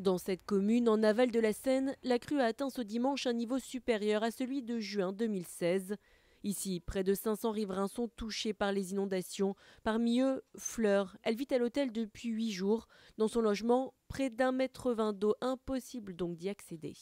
Dans cette commune, en aval de la Seine, la crue a atteint ce dimanche un niveau supérieur à celui de juin 2016. Ici, près de 500 riverains sont touchés par les inondations. Parmi eux, Fleur. Elle vit à l'hôtel depuis 8 jours. Dans son logement, près d'1,20 m d'eau. Impossible donc d'y accéder.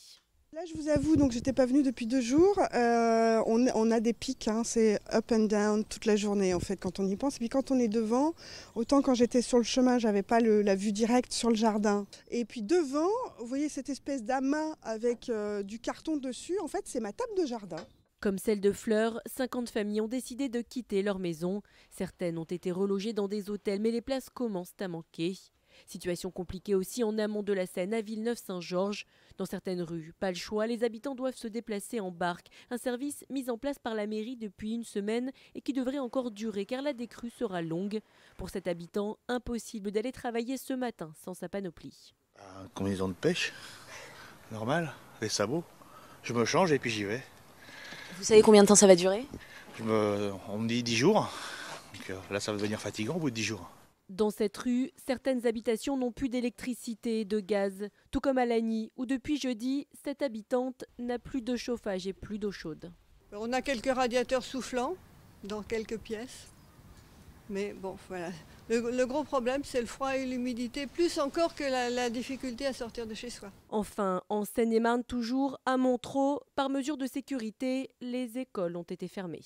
Là, je vous avoue, donc j'étais pas venue depuis 2 jours. On a des pics, hein, c'est up and down toute la journée en fait quand on y pense. Et puis quand on est devant, autant quand j'étais sur le chemin, j'avais pas la vue directe sur le jardin. Et puis devant, vous voyez cette espèce d'amas avec du carton dessus. En fait, c'est ma table de jardin. Comme celle de Fleur, 50 familles ont décidé de quitter leur maison. Certaines ont été relogées dans des hôtels, mais les places commencent à manquer. Situation compliquée aussi en amont de la Seine à Villeneuve-Saint-Georges. Dans certaines rues, pas le choix, les habitants doivent se déplacer en barque. Un service mis en place par la mairie depuis une semaine et qui devrait encore durer car la décrue sera longue. Pour cet habitant, impossible d'aller travailler ce matin sans sa panoplie. Combinaison de pêche, normal, les sabots. Je me change et puis j'y vais. Vous savez combien de temps ça va durer? On me dit 10 jours, donc là ça va devenir fatigant au bout de 10 jours. Dans cette rue, certaines habitations n'ont plus d'électricité et de gaz, tout comme à Lagny, où depuis jeudi, cette habitante n'a plus de chauffage et plus d'eau chaude. On a quelques radiateurs soufflants dans quelques pièces, mais bon, voilà. Le gros problème, c'est le froid et l'humidité, plus encore que la difficulté à sortir de chez soi. Enfin, en Seine-et-Marne toujours, à Montereau, par mesure de sécurité, les écoles ont été fermées.